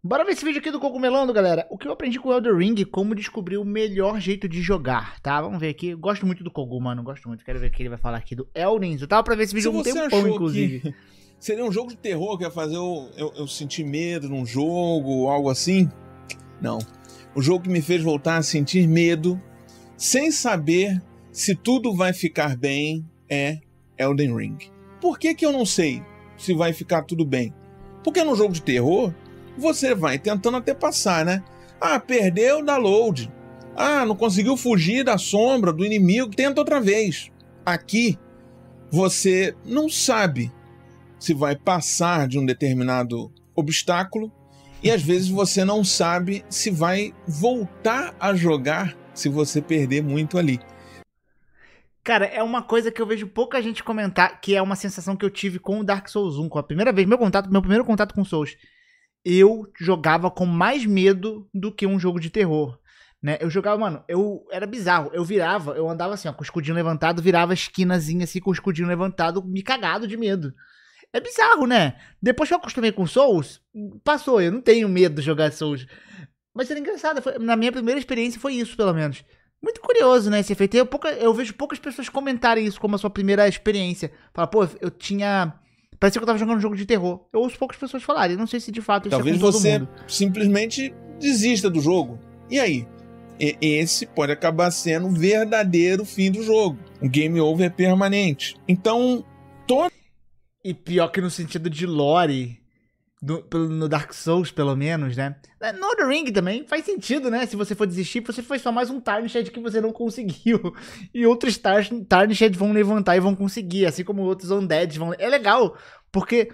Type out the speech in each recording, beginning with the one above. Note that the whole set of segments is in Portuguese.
Bora ver esse vídeo aqui do Cogumelando, galera. O que eu aprendi com o Elden Ring, como descobrir o melhor jeito de jogar, tá? Vamos ver aqui. Eu gosto muito do Kogu, mano. Gosto muito. Quero ver o que ele vai falar aqui do Elden Ring. Eu tava pra ver esse vídeo há um tempão, inclusive. Que seria um jogo de terror que ia fazer eu sentir medo num jogo, algo assim? Não. O jogo que me fez voltar a sentir medo, sem saber se tudo vai ficar bem, é Elden Ring. Por que eu não sei se vai ficar tudo bem? Porque no jogo de terror, você vai tentando até passar, né? Ah, perdeu, dá load. Ah, não conseguiu fugir da sombra do inimigo, tenta outra vez. Aqui, você não sabe se vai passar de um determinado obstáculo e às vezes você não sabe se vai voltar a jogar se você perder muito ali. Cara, é uma coisa que eu vejo pouca gente comentar, que é uma sensação que eu tive com o Dark Souls 1, com a primeira vez, meu primeiro contato com Souls. Eu jogava com mais medo do que um jogo de terror, né? Eu jogava, mano, era bizarro. Eu andava assim, ó, com o escudinho levantado, virava a esquinazinha assim com o escudinho levantado, me cagado de medo. É bizarro, né? Depois que eu acostumei com Souls, passou, eu não tenho medo de jogar Souls. Mas era engraçado, na minha primeira experiência foi isso, pelo menos. Muito curioso, né, esse efeito. Eu vejo poucas pessoas comentarem isso como a sua primeira experiência. Fala, pô, eu tinha... Parecia que eu tava jogando um jogo de terror. Eu ouço poucas pessoas falarem. Não sei se de fato isso talvez é com todo você mundo. simplesmente desista do jogo. E aí? Esse pode acabar sendo o verdadeiro fim do jogo. O game over permanente. Então, E pior que no sentido de lore, no Dark Souls, pelo menos, né? No The Ring também faz sentido, né? Se você for desistir, você foi só mais um Tarnished que você não conseguiu. E outros Tarnished vão levantar e vão conseguir, assim como outros Undead vão... É legal, porque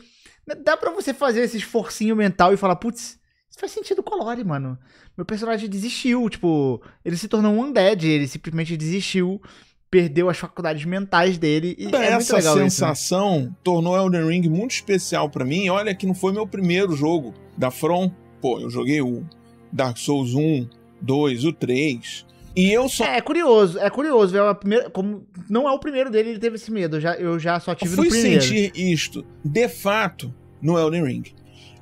dá pra você fazer esse esforcinho mental e falar, putz, isso faz sentido com a lore, mano. Meu personagem desistiu, tipo, ele se tornou um Undead, ele simplesmente desistiu, perdeu as faculdades mentais dele. E é muito legal sensação isso, né? Tornou Elden Ring muito especial pra mim. Olha que não foi meu primeiro jogo da From. Pô, eu joguei o Dark Souls 1, 2, o 3. E eu só... É curioso. Como não é o primeiro dele, ele teve esse medo. Eu já só tive no primeiro. Eu fui sentir isto, de fato, no Elden Ring.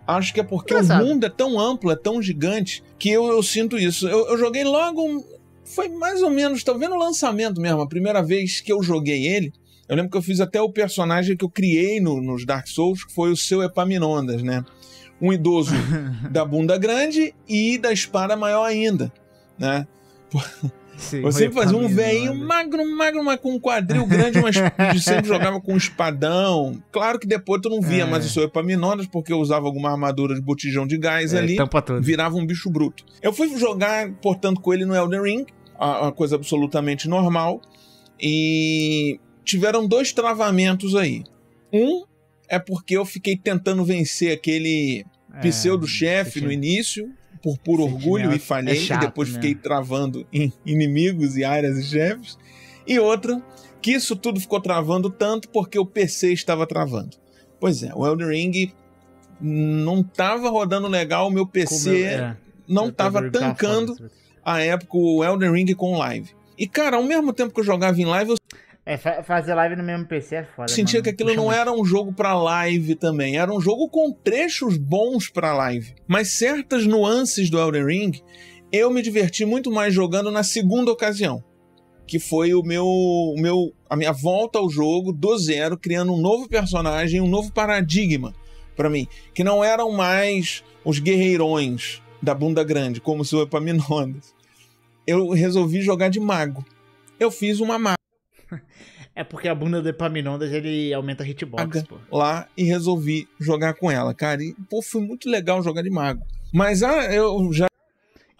Acho que é porque Engraçado. o mundo é tão amplo, é tão gigante, que eu sinto isso. Eu joguei logo... Foi mais ou menos, talvez no lançamento mesmo, a primeira vez que eu joguei ele. Eu lembro que eu fiz até o personagem que eu criei nos Dark Souls, que foi o seu Epaminondas, né? Um idoso da bunda grande e da espada maior ainda, né? Sim, você fazia um velhinho magro, mas com um quadril grande, mas sempre jogava com um espadão. Claro que depois tu não via mais o seu Epaminondas, porque eu usava alguma armadura de botijão de gás ali, virava um bicho bruto. Eu fui jogar, portanto, com ele no Elden Ring, uma coisa absolutamente normal, e tiveram dois travamentos aí. Um é porque eu fiquei tentando vencer aquele pseudo-chefe no início, por puro orgulho, e falhei, chato, e depois fiquei travando em inimigos e áreas e chefes. E outra, que isso tudo ficou travando tanto porque o PC estava travando. Pois é, o Elden Ring não estava rodando legal, o meu PC não estava tancando a época o Elden Ring com live. E cara, ao mesmo tempo que eu jogava em live, eu fazer live no mesmo PC é foda. Sentia, mano, que aquilo não era um jogo pra live também. Era um jogo com trechos bons pra live. Mas certas nuances do Elden Ring, eu me diverti muito mais jogando na segunda ocasião. Que foi a minha volta ao jogo do zero, criando um novo personagem, um novo paradigma pra mim. Que não eram mais os guerreirões da bunda grande, como o seu Epaminondas. Eu resolvi jogar de mago. Eu fiz uma maga. É porque a bunda do Epaminondas, ele aumenta a hitbox, pô. Lá e resolvi jogar com ela, cara. E, pô, foi muito legal jogar de mago. Mas eu já...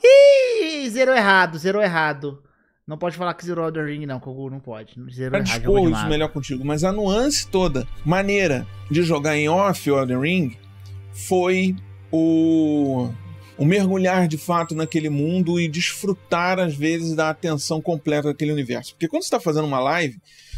Ih, zerou errado. Não pode falar que zerou Elden Ring, não, Kogu, não pode. Zerou errado, discorro isso melhor contigo. Mas a nuance toda, maneira de jogar em off o Elden Ring, foi o mergulhar de fato naquele mundo e desfrutar, às vezes, da atenção completa daquele universo. Porque quando você está fazendo uma live,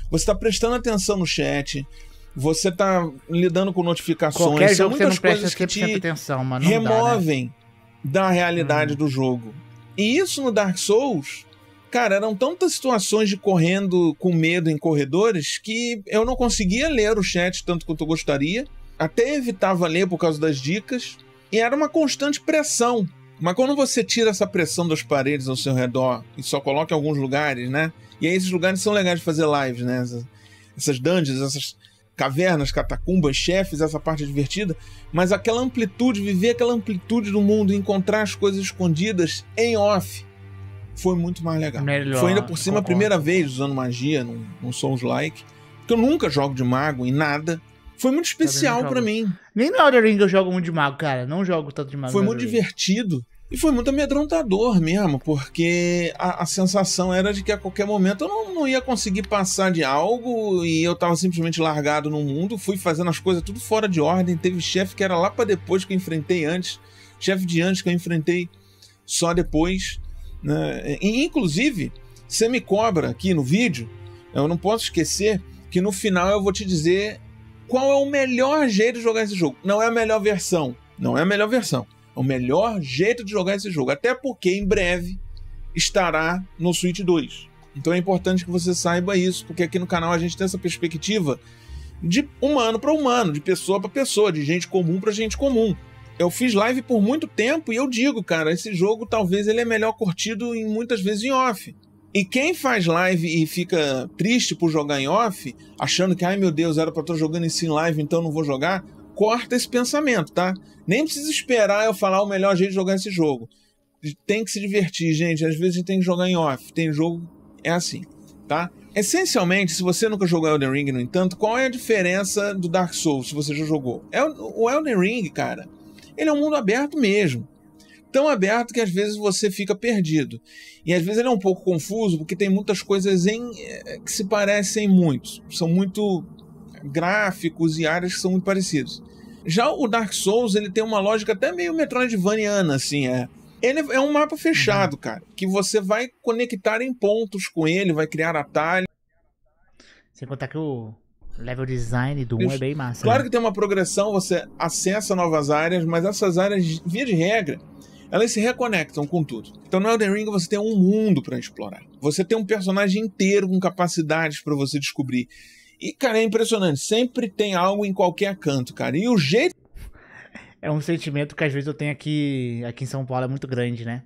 você está prestando atenção no chat, você está lidando com notificações. Qualquer são jogo muitas você não coisas que te atenção, mas não removem da realidade do jogo. E isso no Dark Souls, cara, eram tantas situações de correndo com medo em corredores que eu não conseguia ler o chat tanto quanto eu gostaria. Até evitava ler por causa das dicas. E era uma constante pressão. Mas quando você tira essa pressão das paredes ao seu redor e só coloca em alguns lugares, né? E aí esses lugares são legais de fazer lives, né? Essas dungeons, essas cavernas, catacumbas, chefes, essa parte divertida. Mas aquela amplitude, viver aquela amplitude do mundo, encontrar as coisas escondidas em off, foi muito mais legal. Melhor, foi ainda por cima a primeira vez usando magia num Souls-like. Porque eu nunca jogo de mago em nada. Foi muito especial pra mim. Nem no Elden Ring eu jogo muito de mago, cara. Não jogo tanto de mago. Foi muito divertido. E foi muito amedrontador mesmo, porque a sensação era de que a qualquer momento eu não ia conseguir passar de algo e eu tava simplesmente largado no mundo. Fui fazendo as coisas tudo fora de ordem. Teve chefe que era lá pra depois que eu enfrentei antes. Chefe de antes que eu enfrentei só depois. Né? E, inclusive, você me cobra aqui no vídeo, eu não posso esquecer que no final eu vou te dizer qual é o melhor jeito de jogar esse jogo. Não é a melhor versão. Não é a melhor versão. É o melhor jeito de jogar esse jogo. Até porque em breve estará no Switch 2. Então é importante que você saiba isso, porque aqui no canal a gente tem essa perspectiva de humano para humano, de pessoa para pessoa, de gente comum para gente comum. Eu fiz live por muito tempo e eu digo, cara, esse jogo talvez ele é melhor curtido muitas vezes em off. E quem faz live e fica triste por jogar em off, achando que, ai meu Deus, era pra estar jogando isso em live, então não vou jogar, corta esse pensamento, tá? Nem precisa esperar eu falar o melhor jeito de jogar esse jogo. Tem que se divertir, gente. Às vezes a gente tem que jogar em off. Tem jogo, é assim, tá? Essencialmente, se você nunca jogou Elden Ring, no entanto, qual é a diferença do Dark Souls, se você já jogou? O Elden Ring, cara, ele é um mundo aberto mesmo. Tão aberto que às vezes você fica perdido. E às vezes ele é um pouco confuso, porque tem muitas coisas que se parecem muito. São muito gráficos e áreas que são muito parecidas. Já o Dark Souls, ele tem uma lógica até meio metroidvaniana, assim, Ele é um mapa fechado, cara, que você vai conectar em pontos com ele, vai criar atalhos. Sem contar que o level design do 1 é bem massa. Claro, né? que tem uma progressão, você acessa novas áreas, mas essas áreas, via de regra, elas se reconectam com tudo. Então no Elden Ring você tem um mundo para explorar. Você tem um personagem inteiro com capacidades para você descobrir. E, cara, é impressionante. Sempre tem algo em qualquer canto, cara. E o jeito... É um sentimento que às vezes eu tenho aqui em São Paulo, é muito grande, né?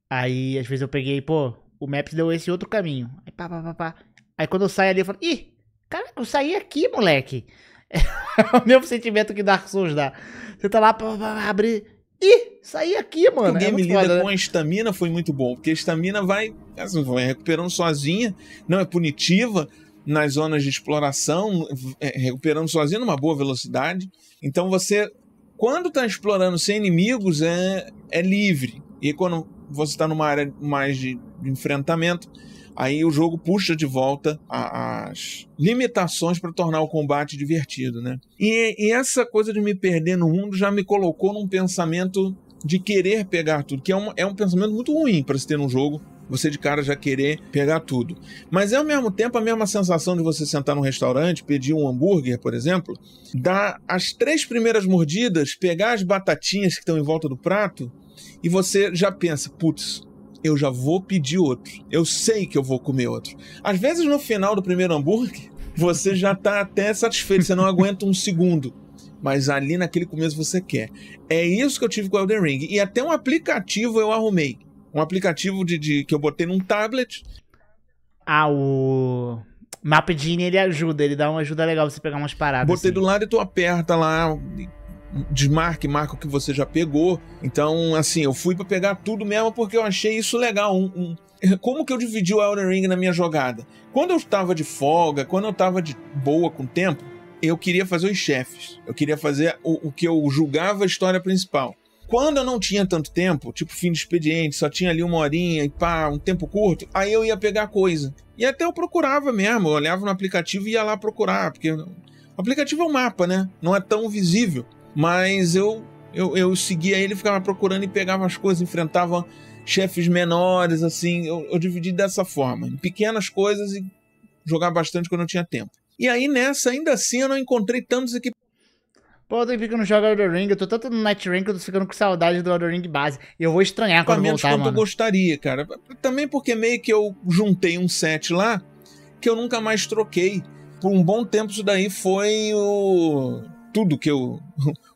Aí, às vezes eu peguei, pô, o Maps deu esse outro caminho. Aí, pá. Aí quando eu saio ali, eu falo, ih, cara, eu saí aqui, moleque. É o mesmo sentimento que Dark Souls dá. Você tá lá pra abrir... Ih, saí aqui, mano. O game lida com a estamina foi muito bom, porque a estamina vai recuperando sozinha, não é punitiva nas zonas de exploração, recuperando sozinha numa boa velocidade. Então você, quando está explorando sem inimigos, é livre. E quando você está numa área mais de enfrentamento, aí o jogo puxa de volta as limitações para tornar o combate divertido, né? E essa coisa de me perder no mundo já me colocou num pensamento de querer pegar tudo, que é um pensamento muito ruim para se ter num jogo, você de cara já querer pegar tudo. Mas é ao mesmo tempo a mesma sensação de você sentar num restaurante, pedir um hambúrguer, por exemplo, dar as 3 primeiras mordidas, pegar as batatinhas que estão em volta do prato e você já pensa, putz, eu já vou pedir outro. Eu sei que eu vou comer outro. Às vezes, no final do primeiro hambúrguer, você já tá até satisfeito, você não aguenta um segundo. Mas ali naquele começo você quer. É isso que eu tive com o Elden Ring. E até um aplicativo eu arrumei. Um aplicativo que eu botei num tablet. O Map Genie, ele ajuda. Ele dá uma ajuda legal pra você pegar umas paradas. Botei assim. do lado e tu aperta lá... desmarca e marca o que você já pegou. Então, assim, eu fui pra pegar tudo mesmo porque eu achei isso legal. Como que eu dividi o Elden Ring na minha jogada? Quando eu estava de folga, quando eu estava de boa com tempo, eu queria fazer os chefes. Eu queria fazer o que eu julgava a história principal. Quando eu não tinha tanto tempo, tipo fim de expediente, só tinha ali 1 horinha e pá, um tempo curto, aí eu ia pegar coisa. E até eu procurava mesmo, eu olhava no aplicativo e ia lá procurar, porque o aplicativo é um mapa, né? Não é tão visível. Mas eu seguia ele, ficava procurando e pegava as coisas, enfrentava chefes menores, assim. Eu dividi dessa forma, em pequenas coisas e jogava bastante quando eu tinha tempo. E aí nessa, ainda assim, eu não encontrei tantos equipamentos. Pô, tem que eu não jogo Elden Ring, eu tô tanto no Night Ring que eu tô ficando com saudade do Elden Ring base. E eu vou estranhar quando voltar, quanto eu gostaria, cara. Também porque meio que eu juntei um set lá que eu nunca mais troquei. Por um bom tempo isso daí foi tudo que eu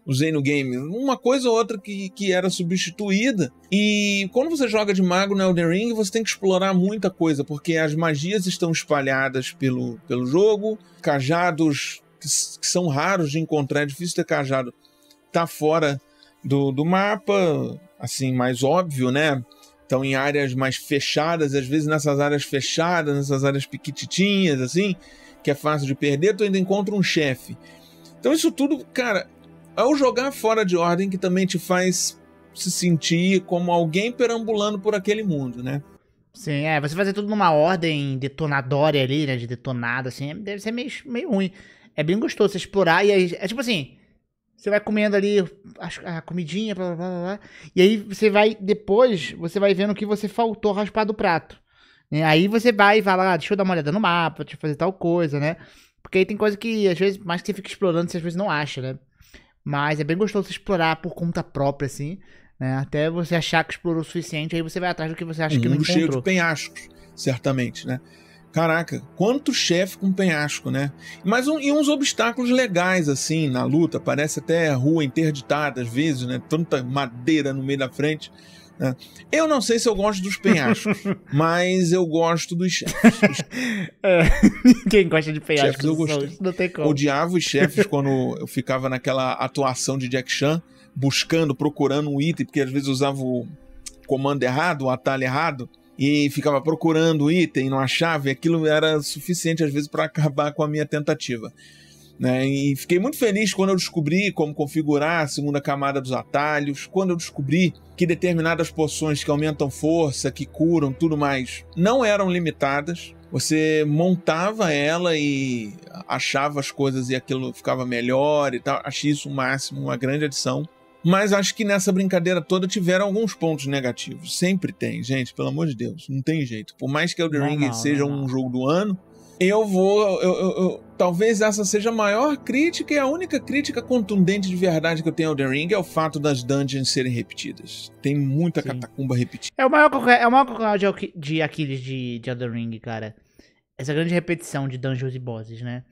usei no game. Uma coisa ou outra que era substituída. E quando você joga de mago no Elden Ring, você tem que explorar muita coisa, porque as magias estão espalhadas pelo jogo, cajados que são raros de encontrar, é difícil ter cajado, tá fora do mapa, assim, mais óbvio, né? Estão em áreas mais fechadas, às vezes nessas áreas fechadas, nessas áreas piquititinhas, assim, que é fácil de perder, tu ainda encontra um chefe. Então isso tudo, cara, ao jogar fora de ordem, que também te faz se sentir como alguém perambulando por aquele mundo, né? Sim, você fazer tudo numa ordem detonadória ali, né, de detonado, assim, deve ser meio ruim. É bem gostoso você explorar, e aí, é tipo assim, você vai comendo ali a comidinha, blá, blá, blá, blá, e aí depois, você vai vendo o que você faltou raspar do prato. Aí você vai lá, deixa eu dar uma olhada no mapa, deixa eu fazer tal coisa, né? Porque aí tem coisa que, às vezes, mais que você fica explorando, você às vezes não acha, né? Mas é bem gostoso você explorar por conta própria, assim, né? Até você achar que explorou o suficiente, aí você vai atrás do que você acha que não encontrou. Cheio de penhascos, certamente, né? Caraca, quanto chefe com penhasco, né? Mas e uns obstáculos legais, assim, na luta. Parece até rua interditada, às vezes, né? Tanta madeira no meio da frente. Eu não sei se eu gosto dos penhascos, mas eu gosto dos chefes. Quem gosta de penhascos? Chefes eu gostei. Não tem como. Odiava os chefes quando eu ficava naquela atuação de Jack Chan, procurando um item, porque às vezes usava o comando errado, o atalho errado, e ficava procurando o item, não achava, e aquilo era suficiente às vezes para acabar com a minha tentativa. Né? E fiquei muito feliz quando eu descobri como configurar a segunda camada dos atalhos, quando eu descobri que determinadas poções que aumentam força, que curam, tudo mais, não eram limitadas. Você montava ela e achava as coisas e aquilo ficava melhor e tal. Achei isso o máximo, uma grande adição. Mas acho que nessa brincadeira toda tiveram alguns pontos negativos. Sempre tem, gente, pelo amor de Deus, não tem jeito. Por mais que Elden Ring seja um jogo do ano, talvez essa seja a maior crítica, e a única crítica contundente de verdade que eu tenho ao Elden Ring é o fato das dungeons serem repetidas. Tem muita catacumba repetida. É o maior calcanhar de Aquiles de Elden Ring, cara. Essa grande repetição de dungeons e bosses, né?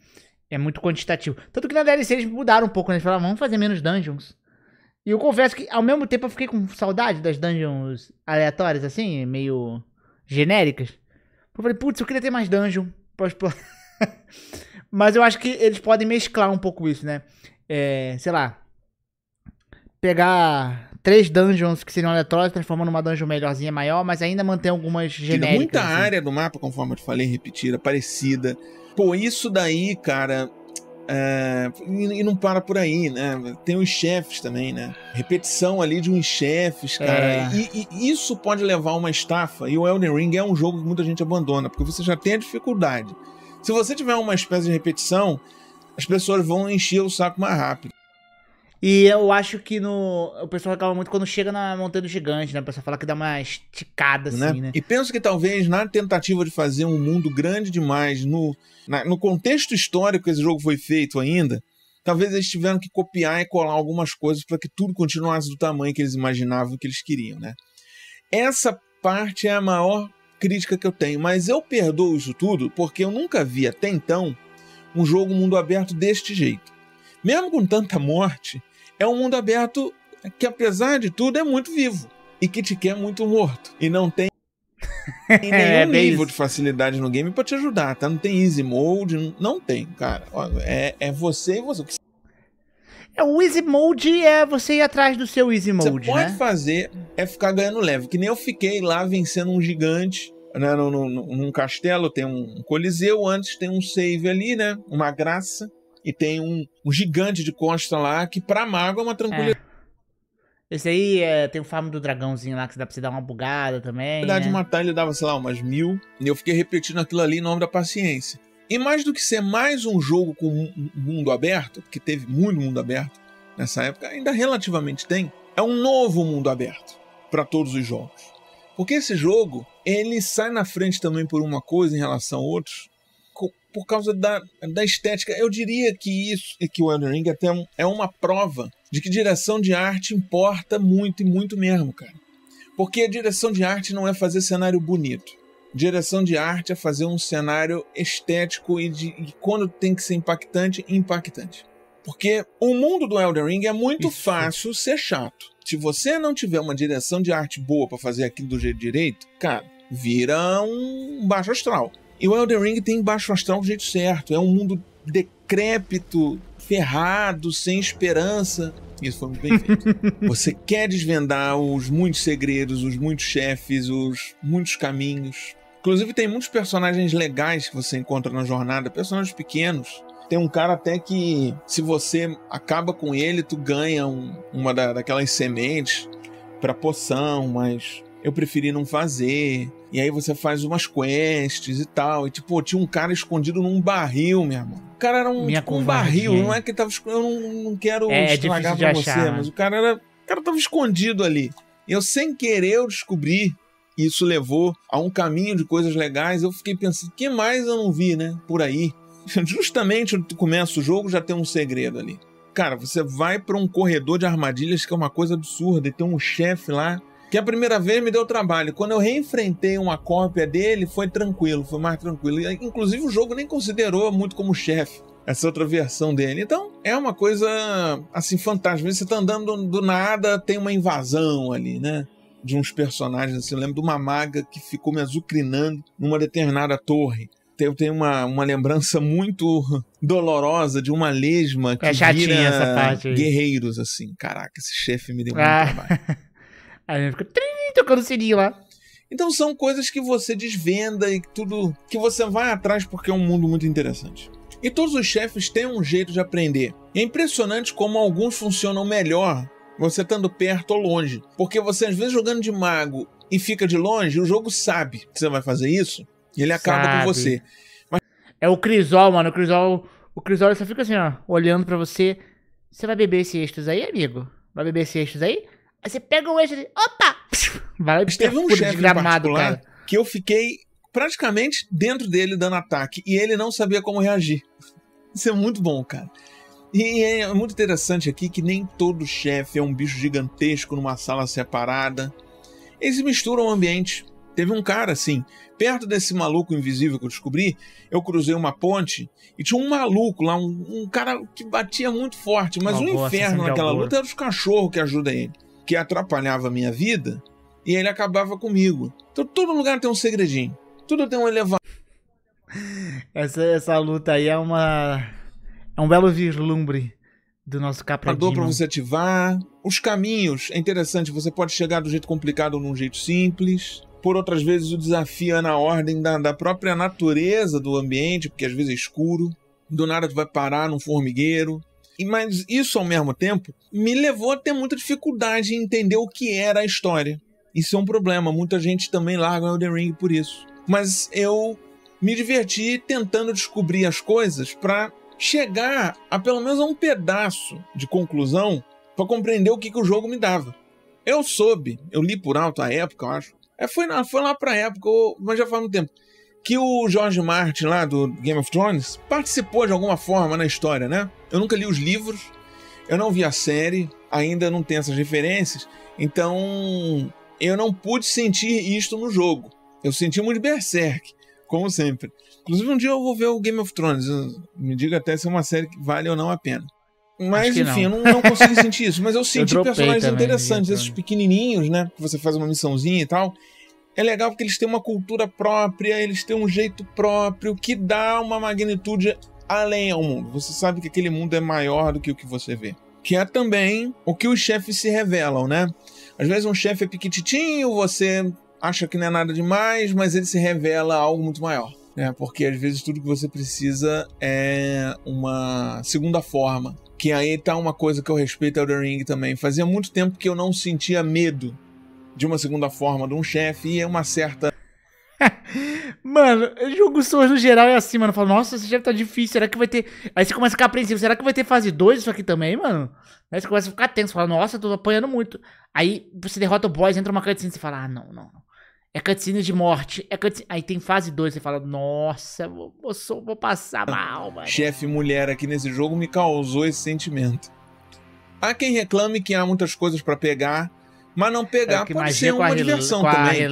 É muito quantitativo. Tanto que na DLC eles mudaram um pouco, né? Eles falaram, vamos fazer menos dungeons. E eu confesso que, ao mesmo tempo, eu fiquei com saudade das dungeons aleatórias, assim, meio genéricas. Eu falei, putz, eu queria ter mais dungeon. Mas eu acho que eles podem mesclar um pouco isso, né? Sei lá, pegar 3 dungeons que seriam aleatórias, transformando numa dungeon melhorzinha, maior, mas ainda manter algumas genéricas. Tem muita assim. Área do mapa, conforme eu te falei, repetida, parecida. Pô, isso daí, cara, e não para por aí, né? Tem os chefes também, né? Repetição ali de uns chefes, cara. E isso pode levar a uma estafa. E o Elden Ring é um jogo que muita gente abandona, porque você já tem a dificuldade. Se você tiver uma espécie de repetição, as pessoas vão encher o saco mais rápido. E eu acho que o pessoal reclama muito quando chega na Montanha do Gigante, né? O pessoal fala que dá uma esticada, assim, né? E penso que talvez na tentativa de fazer um mundo grande demais, no contexto histórico que esse jogo foi feito ainda, talvez eles tiveram que copiar e colar algumas coisas para que tudo continuasse do tamanho que eles imaginavam que eles queriam, né? Essa parte é a maior crítica que eu tenho, mas eu perdoo isso tudo porque eu nunca vi até então um jogo mundo aberto deste jeito. Mesmo com tanta morte, é um mundo aberto que, apesar de tudo, é muito vivo e que te quer muito morto. E não tem nenhum nível de facilidade no game pra te ajudar, tá? Não tem easy mode, não tem, cara. É você e você. O easy mode é você ir atrás do seu easy mode, você pode fazer é ficar ganhando level, que nem eu fiquei lá vencendo um gigante, né? Num castelo tem um coliseu, antes tem um save ali, né? Uma graça. E tem um gigante de costa lá, que pra mago é uma tranquilidade. Esse aí tem o farm do dragãozinho lá, que dá pra você dar uma bugada também. Na verdade, matar ele dava, sei lá, umas 1000. E eu fiquei repetindo aquilo ali em nome da paciência. E mais do que ser mais um jogo com mundo aberto, que teve muito mundo aberto nessa época, ainda relativamente tem, é um novo mundo aberto para todos os jogos. Porque esse jogo, ele sai na frente também por uma coisa em relação a outros, por causa da estética. Eu diria que o Elden Ring até é uma prova de que direção de arte importa muito e muito mesmo, cara. Porque a direção de arte não é fazer cenário bonito. Direção de arte é fazer um cenário estético e quando tem que ser impactante, impactante. Porque o mundo do Elden Ring é muito fácil ser chato. Se você não tiver uma direção de arte boa pra fazer aquilo do jeito direito, cara, vira um baixo astral. E o Elden Ring tem baixo astral do jeito certo. É um mundo decrépito, ferrado, sem esperança. Isso foi muito bem feito. Você quer desvendar os muitos segredos, os muitos chefes, os muitos caminhos. Inclusive tem muitos personagens legais que você encontra na jornada, personagens pequenos. Tem um cara até que, se você acaba com ele, tu ganha uma daquelas sementes pra poção, mas eu preferi não fazer. E aí você faz umas quests e tal. E tipo, tinha um cara escondido num barril, meu irmão. O cara era um barril, não é que tava... Eu não quero estragar pra você, mas o cara tava escondido ali. E eu, sem querer, eu descobri. E isso levou a um caminho de coisas legais. Eu fiquei pensando, o que mais eu não vi, né? Por aí. Justamente quando tu começa o jogo, já tem um segredo ali. Cara, você vai pra um corredor de armadilhas que é uma coisa absurda. E tem um chefe lá que a primeira vez me deu trabalho. Quando eu reenfrentei uma cópia dele, foi tranquilo, foi mais tranquilo. Inclusive o jogo nem considerou muito como chefe essa outra versão dele. Então é uma coisa assim fantástica. Às vezes você tá andando do nada, tem uma invasão ali, né? De uns personagens assim. Eu lembro de uma maga que ficou me azucrinando numa determinada torre. Eu tenho uma lembrança muito dolorosa de uma lesma que vira essa parte aí. Guerreiros, assim. Caraca, esse chefe me deu muito trabalho. Aí fica tocando o sininho lá. Então são coisas que você desvenda e tudo que você vai atrás porque é um mundo muito interessante. E todos os chefes têm um jeito de aprender. É impressionante como alguns funcionam melhor você estando perto ou longe. Porque você às vezes jogando de mago e fica de longe, o jogo sabe que você vai fazer isso. E ele acaba com você. Mas... É o Crisol, mano. O Crisol só fica assim, ó, olhando pra você. Você vai beber esse êxtase aí, amigo? Vai beber esse êxtase aí? Aí você pega o êxtase, opa! Vai, mas teve um chefe em particular que eu fiquei praticamente dentro dele dando ataque. E ele não sabia como reagir. Isso é muito bom, cara. E é muito interessante aqui que nem todo chefe é um bicho gigantesco numa sala separada. Eles misturam o ambiente. Teve um cara, assim, perto desse maluco invisível que eu descobri, eu cruzei uma ponte e tinha um maluco lá, um cara que batia muito forte, mas o inferno naquela luta era os cachorros que ajudam ele, que atrapalhava a minha vida e ele acabava comigo. Então todo lugar tem um segredinho, tudo tem um elevador. Essa luta aí é um belo vislumbre do nosso Capradino. Pra você ativar. Os caminhos, é interessante, você pode chegar do jeito complicado ou num jeito simples. Por outras vezes o desafio é na ordem da própria natureza do ambiente, porque às vezes é escuro, do nada tu vai parar num formigueiro. Mas isso ao mesmo tempo me levou a ter muita dificuldade em entender o que era a história. Isso é um problema, muita gente também larga o Elden Ring por isso. Mas eu me diverti tentando descobrir as coisas para chegar a pelo menos a um pedaço de conclusão para compreender o que o jogo me dava. Eu soube, eu li por alto à época, eu acho. Foi lá pra época, mas já faz muito tempo, que o George Martin lá do Game of Thrones participou de alguma forma na história, né? Eu nunca li os livros, eu não vi a série, ainda não tenho essas referências, então eu não pude sentir isto no jogo. Eu senti muito Berserk, como sempre. Inclusive um dia eu vou ver o Game of Thrones, me diga até se é uma série que vale ou não a pena. Mas enfim, eu não consegui sentir isso. Mas eu senti personagens interessantes, esses pequenininhos, né? Que você faz uma missãozinha e tal. É legal porque eles têm uma cultura própria, eles têm um jeito próprio que dá uma magnitude além ao mundo. Você sabe que aquele mundo é maior do que o que você vê. Que é também o que os chefes se revelam, né? Às vezes um chefe é piquititinho, você acha que não é nada demais, mas ele se revela algo muito maior. Porque às vezes tudo que você precisa é uma segunda forma. Que aí tá uma coisa que eu respeito ao Elden Ring também. Fazia muito tempo que eu não sentia medo de uma segunda forma de um chefe e é uma certa... Mano, o jogo Souls no geral é assim, mano. Fala, nossa, esse chefe tá difícil, será que vai ter... Aí você começa a ficar apreensivo, será que vai ter fase 2 isso aqui também, mano? Aí você começa a ficar tenso, fala, nossa, tô apanhando muito. Aí você derrota o boss, entra uma cutscene e você fala, não. É cutscene de morte. Aí tem fase 2, você fala, nossa, vou passar mal, mano. Chefe mulher aqui nesse jogo me causou esse sentimento. Há quem reclame que há muitas coisas pra pegar, mas não pegar pode ser uma diversão também.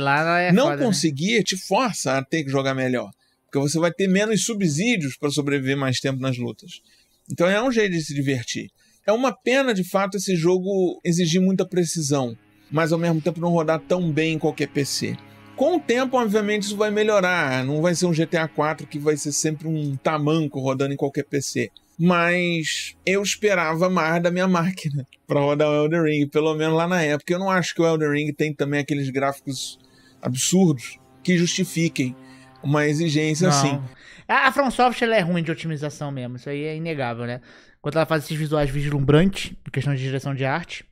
Não conseguir te força a ter que jogar melhor. Porque você vai ter menos subsídios pra sobreviver mais tempo nas lutas. Então é um jeito de se divertir. É uma pena, de fato, esse jogo exigir muita precisão, mas ao mesmo tempo não rodar tão bem em qualquer PC. Com o tempo, obviamente, isso vai melhorar. Não vai ser um GTA 4 que vai ser sempre um tamanco rodando em qualquer PC. Mas eu esperava mais da minha máquina para rodar o Elden Ring, pelo menos lá na época. Eu não acho que o Elden Ring tem também aqueles gráficos absurdos que justifiquem uma exigência assim. A From Software ela é ruim de otimização mesmo, isso aí é inegável, né? Quando ela faz esses visuais vislumbrantes, em questão de direção de arte,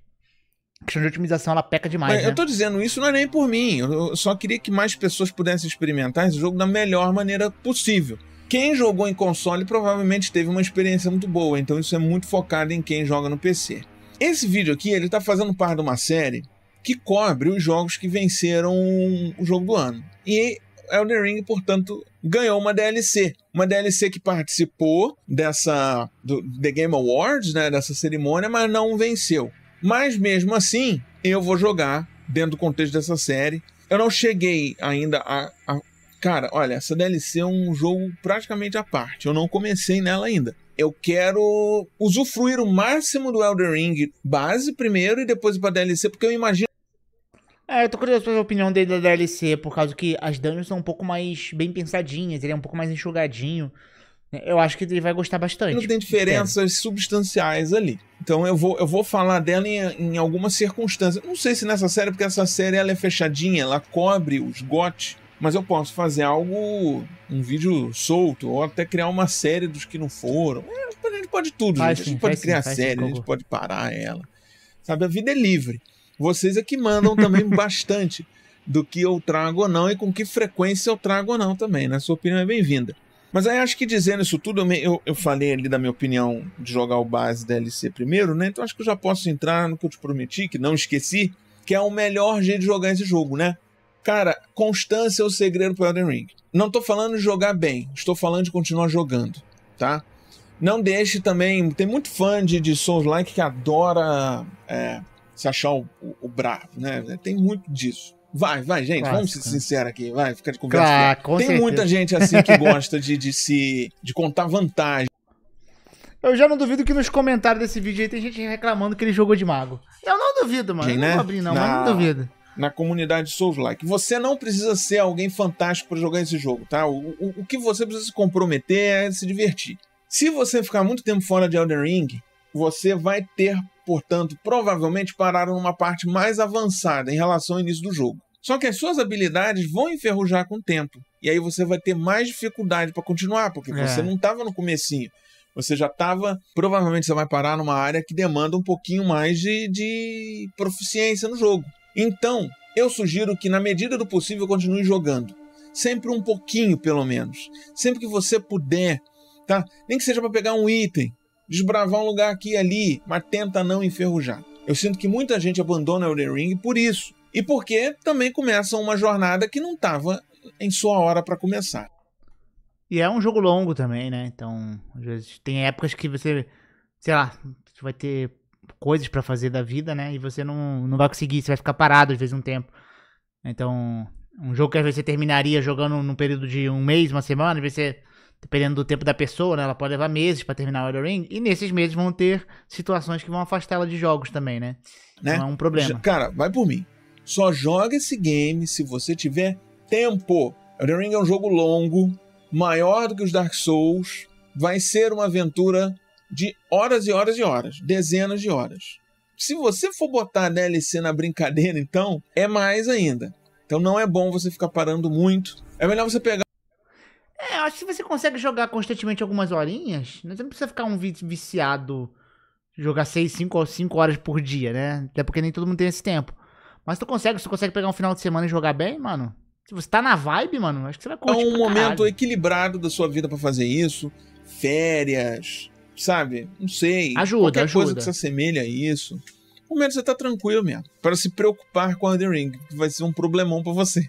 em questão de otimização ela peca demais, mas, né? Eu tô dizendo isso não é nem por mim, eu só queria que mais pessoas pudessem experimentar esse jogo da melhor maneira possível. Quem jogou em console provavelmente teve uma experiência muito boa, então isso é muito focado em quem joga no PC. Esse vídeo aqui, ele tá fazendo parte de uma série que cobre os jogos que venceram o jogo do ano. E Elden Ring, portanto, ganhou uma DLC. Uma DLC que participou do The Game Awards, né, dessa cerimônia, mas não venceu. Mas mesmo assim, eu vou jogar dentro do contexto dessa série. Eu não cheguei ainda Cara, olha, essa DLC é um jogo praticamente à parte. Eu não comecei nela ainda. Eu quero usufruir o máximo do Elden Ring base primeiro e depois ir pra DLC, porque eu imagino... Eu tô curioso pra ver a opinião dele da DLC, por causa que as dungeons são um pouco mais bem pensadinhas, ele é um pouco mais enxugadinho. Eu acho que ele vai gostar bastante. Não tem diferenças substanciais ali. Então eu vou falar dela em algumas circunstâncias. Não sei se nessa série, porque essa série ela é fechadinha, ela cobre os GOT, mas eu posso fazer um vídeo solto, ou até criar uma série dos que não foram. A gente pode tudo, gente. A gente pode criar série, a gente pode parar ela. Sabe, a vida é livre. Vocês é que mandam também bastante do que eu trago ou não e com que frequência eu trago ou não também, né? Sua opinião é bem-vinda. Mas aí acho que dizendo isso tudo, eu falei ali da minha opinião de jogar o base DLC primeiro, né? Então acho que eu já posso entrar no que eu te prometi, que não esqueci, que é o melhor jeito de jogar esse jogo, né? Cara, constância é o segredo pro Elden Ring. Não tô falando de jogar bem, estou falando de continuar jogando, tá? Não deixe também... Tem muito fã de Souls-like que adora se achar o bravo, né? Tem muito disso. Vai, gente, vamos ser sinceros aqui, vai, fica de conversa. Tem certeza. Muita gente assim que gosta de contar vantagem. Eu já não duvido que nos comentários desse vídeo aí tem gente reclamando que ele jogou de mago. Eu não duvido, mano. Eu não vou abrir, não, mas não duvido. Na comunidade Souls-like. Você não precisa ser alguém fantástico para jogar esse jogo, tá? O que você precisa se comprometer é se divertir. Se você ficar muito tempo fora de Elden Ring, você vai ter, portanto, provavelmente parar numa parte mais avançada em relação ao início do jogo. Só que as suas habilidades vão enferrujar com o tempo. E aí você vai ter mais dificuldade para continuar, porque você não estava no comecinho. Você já estava... Provavelmente você vai parar numa área que demanda um pouquinho mais de proficiência no jogo. Então, eu sugiro que, na medida do possível, continue jogando. Sempre um pouquinho, pelo menos. Sempre que você puder, tá? Nem que seja para pegar um item, desbravar um lugar aqui e ali, mas tenta não enferrujar. Eu sinto que muita gente abandona o Elden Ring por isso. E porque também começa uma jornada que não estava em sua hora para começar. E é um jogo longo também, né? Então, às vezes, tem épocas que você, sei lá, você vai ter coisas pra fazer da vida, né? E você não vai conseguir, você vai ficar parado às vezes um tempo. Então, um jogo que às vezes você terminaria jogando num período de um mês, uma semana, às vezes você, dependendo do tempo da pessoa, né? Ela pode levar meses pra terminar o Elden Ring. E nesses meses vão ter situações que vão afastar ela de jogos também, né? Não é um problema. Cara, vai por mim. Só joga esse game se você tiver tempo. Elden Ring é um jogo longo, maior do que os Dark Souls. Vai ser uma aventura de horas e horas e horas, dezenas de horas. Se você for botar a DLC na brincadeira, então, é mais ainda. Então não é bom você ficar parando muito. É melhor você pegar... Eu acho que se você consegue jogar constantemente algumas horinhas, você não precisa ficar um viciado, jogar 5 horas por dia, né? Até porque nem todo mundo tem esse tempo. Mas se você consegue pegar um final de semana e jogar bem, mano, se você tá na vibe, mano, acho que você vai curtir. É um momento equilibrado da sua vida pra fazer isso. Férias... Sabe? Não sei. Qualquer coisa que se assemelha a isso. No momento você tá tranquilo mesmo. Para se preocupar com o Elden Ring, que vai ser um problemão pra você.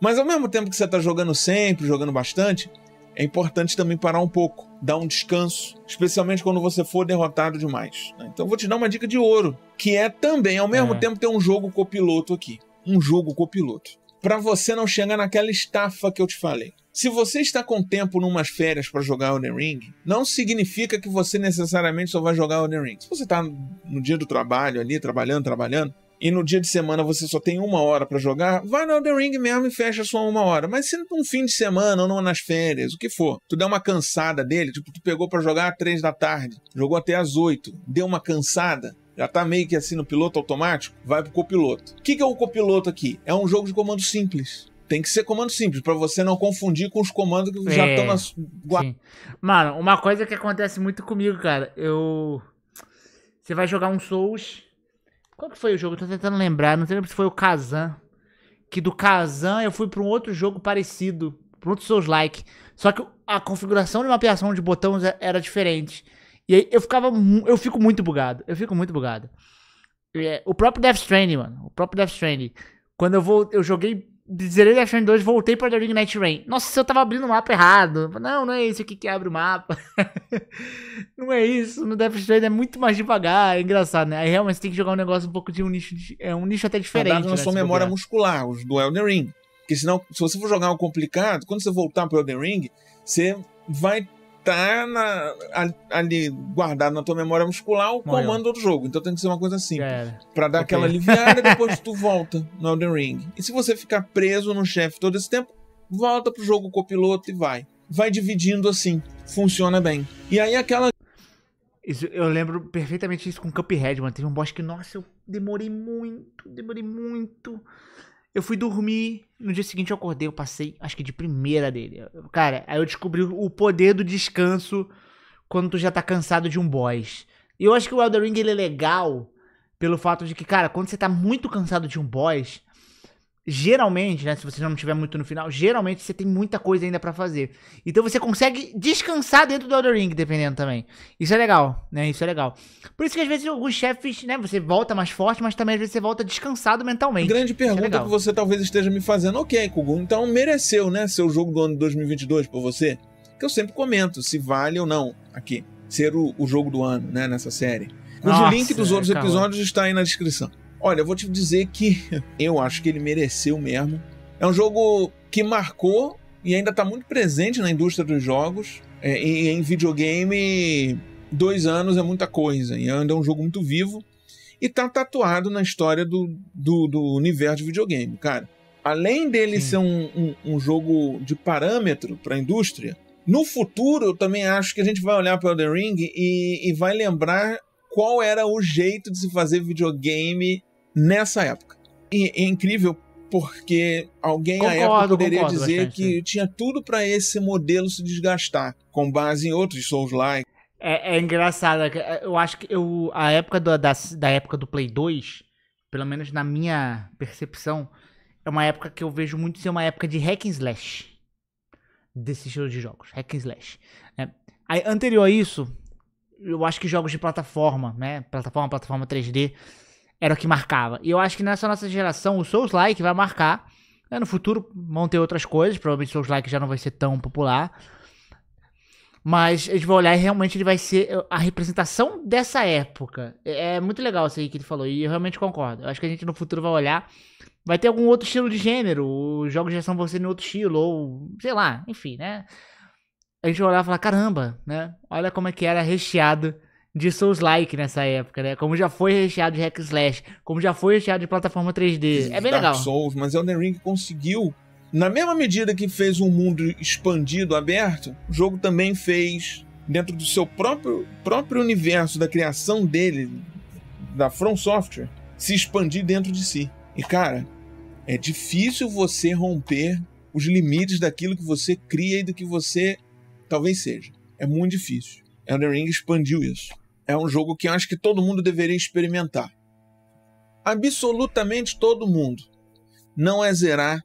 Mas ao mesmo tempo que você tá jogando sempre, jogando bastante, é importante também parar um pouco, dar um descanso, especialmente quando você for derrotado demais. Então eu vou te dar uma dica de ouro, que é também, ao mesmo tempo, ter um jogo copiloto aqui. Um jogo copiloto. Pra você não chegar naquela estafa que eu te falei. Se você está com tempo numas férias para jogar Elden Ring, não significa que você necessariamente só vai jogar Elden Ring. Se você está no dia do trabalho ali, trabalhando, e no dia de semana você só tem 1 hora para jogar, vai no Elden Ring mesmo e fecha só 1 hora. Mas se num fim de semana ou não nas férias, o que for, tu der uma cansada dele, tipo, tu pegou para jogar às 3 da tarde, jogou até às 8, deu uma cansada, já tá meio que assim no piloto automático, vai pro copiloto. O que é o copiloto aqui? É um jogo de comando simples. Tem que ser comando simples, pra você não confundir com os comandos que já estão na... Sim. Mano, uma coisa que acontece muito comigo, cara, você vai jogar um Souls... Qual que foi o jogo? Eu tô tentando lembrar, não sei se foi o Kazan. Que do Kazan eu fui pra um outro jogo parecido, pra um outro Souls-like. Só que a configuração de mapeação de botões era diferente. E aí eu fico muito bugado. O próprio Death Stranding, mano. Quando eu joguei... Zerei Death Stranding 2, voltei pra The Ring Night Rain. Nossa, eu tava abrindo o mapa errado. Não é isso aqui que abre o mapa. Não é isso. No Death Stranding é muito mais devagar. É engraçado, né? Aí realmente você tem que jogar um negócio um pouco de um nicho. É um nicho até diferente. Na sua memória muscular, os do Elden Ring. Porque senão, se você for jogar um complicado, quando você voltar pro Elden Ring, você vai tá ali guardado na tua memória muscular o comando do jogo. Então tem que ser uma coisa simples. Pra dar aquela aliviada e depois tu volta no Elden Ring. E se você ficar preso no chefe todo esse tempo, volta pro jogo copiloto e vai. Vai dividindo assim. Funciona bem. E aí aquela... Eu lembro perfeitamente isso com Cuphead, mano. Teve um boss que, nossa, eu demorei muito. Eu fui dormir, no dia seguinte eu acordei, eu passei, acho que de primeira dele. Cara, aí eu descobri o poder do descanso quando tu já tá cansado de um boss. E eu acho que o Elden Ring, ele é legal pelo fato de que, cara, quando você tá muito cansado de um boss, geralmente, né, se você não tiver muito no final, geralmente você tem muita coisa ainda pra fazer. Então você consegue descansar dentro do Elden Ring, dependendo também. Isso é legal, né, Por isso que às vezes alguns chefes, né, você volta mais forte, mas também às vezes você volta descansado mentalmente. Grande pergunta que você talvez esteja me fazendo. Ok, Kugun, então mereceu, né, ser o jogo do ano de 2022 por você? Que eu sempre comento, se vale ou não, aqui, ser o jogo do ano, né, nessa série. Mas o link dos outros episódios está aí na descrição. Olha, eu vou te dizer que eu acho que ele mereceu mesmo. É um jogo que marcou e ainda está muito presente na indústria dos jogos. E em videogame, 2 anos é muita coisa. E ainda é um jogo muito vivo. E está tatuado na história do universo de videogame, cara. Além dele ser um jogo de parâmetro para a indústria, no futuro eu também acho que a gente vai olhar para o Elden Ring e vai lembrar qual era o jeito de se fazer videogame nessa época. E é incrível porque alguém à época poderia dizer que tinha tudo para esse modelo se desgastar, com base em outros Souls-like. É engraçado, eu acho que a época da época do Play 2, pelo menos na minha percepção, é uma época que eu vejo muito ser uma época de hack and slash, desse estilo de jogos, hack and slash. Aí, anterior a isso, eu acho que jogos de plataforma, né, plataforma 3D, era o que marcava. E eu acho que nessa nossa geração, o Souls-like vai marcar. Né? No futuro vão ter outras coisas. Provavelmente o Souls-like já não vai ser tão popular. Mas a gente vai olhar e realmente ele vai ser a representação dessa época. É muito legal isso aí que ele falou. E eu realmente concordo. Eu acho que a gente no futuro vai olhar. Vai ter algum outro estilo de gênero. Os jogos já são vão ser em outro estilo. Ou sei lá, enfim, né? A gente vai olhar e falar, caramba, né? Olha como é que era recheado de Souls-like nessa época, né? Como já foi recheado de hack and slash, como já foi recheado de plataforma 3D. É bem legal. Dark Souls, mas Elden Ring conseguiu, na mesma medida que fez um mundo expandido, aberto, o jogo também fez, dentro do seu próprio universo, da criação dele, da From Software, se expandir dentro de si. E, cara, é difícil você romper os limites daquilo que você cria e do que você talvez seja. É muito difícil. Elden Ring expandiu isso. É um jogo que eu acho que todo mundo deveria experimentar. Absolutamente todo mundo. Não é zerar,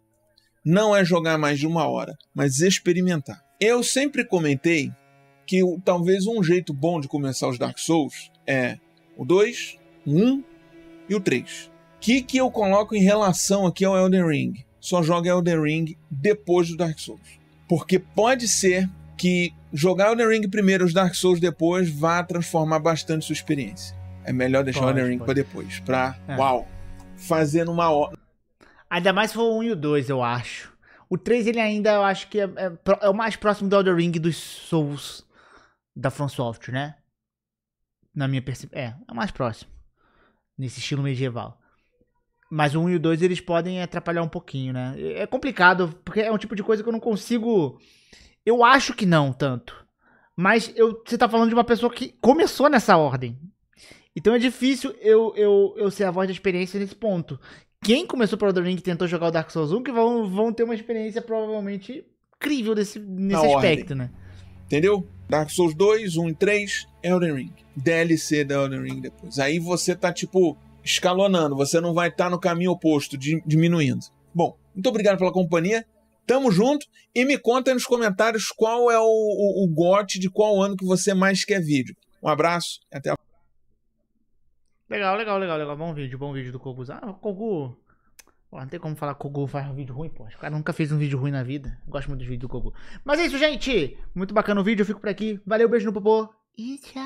não é jogar mais de 1 hora, mas experimentar. Eu sempre comentei que talvez um jeito bom de começar os Dark Souls é o 2, o 1 e o 3. O que eu coloco em relação aqui ao Elden Ring? Só joga Elden Ring depois do Dark Souls. Porque pode ser que jogar Elden Ring primeiro e os Dark Souls depois vá transformar bastante sua experiência. É melhor deixar o Elden Ring pra depois. Pra, fazer numa hora. Ainda mais se for o 1 e o 2, eu acho. O 3, ele ainda, eu acho que é o mais próximo do Elden Ring dos Souls da From Software, né? Na minha percepção. É o mais próximo. Nesse estilo medieval. Mas o 1 e o 2, eles podem atrapalhar um pouquinho, né? É complicado, porque é um tipo de coisa que eu não consigo... Eu acho que não, tanto. Mas você tá falando de uma pessoa que começou nessa ordem. Então é difícil eu ser a voz da experiência nesse ponto. Quem começou pelo Elden Ring e tentou jogar o Dark Souls 1, que vão ter uma experiência provavelmente incrível nesse aspecto, né? Entendeu? Dark Souls 2, 1 e 3, Elden Ring. DLC da Elden Ring depois. Aí você tá, tipo, escalonando. Você não vai estar no caminho oposto, diminuindo. Bom, muito obrigado pela companhia. Tamo junto. E me conta aí nos comentários qual é o GOT de qual ano que você mais quer vídeo. Um abraço e até a Legal. Bom vídeo do Kogu. O Kogu... Pô, não tem como falar que o Kogu faz um vídeo ruim, pô. O cara nunca fez um vídeo ruim na vida. Gosto muito dos vídeos do Kogu. Mas é isso, gente. Muito bacana o vídeo. Eu fico por aqui. Valeu, beijo no popô. E tchau.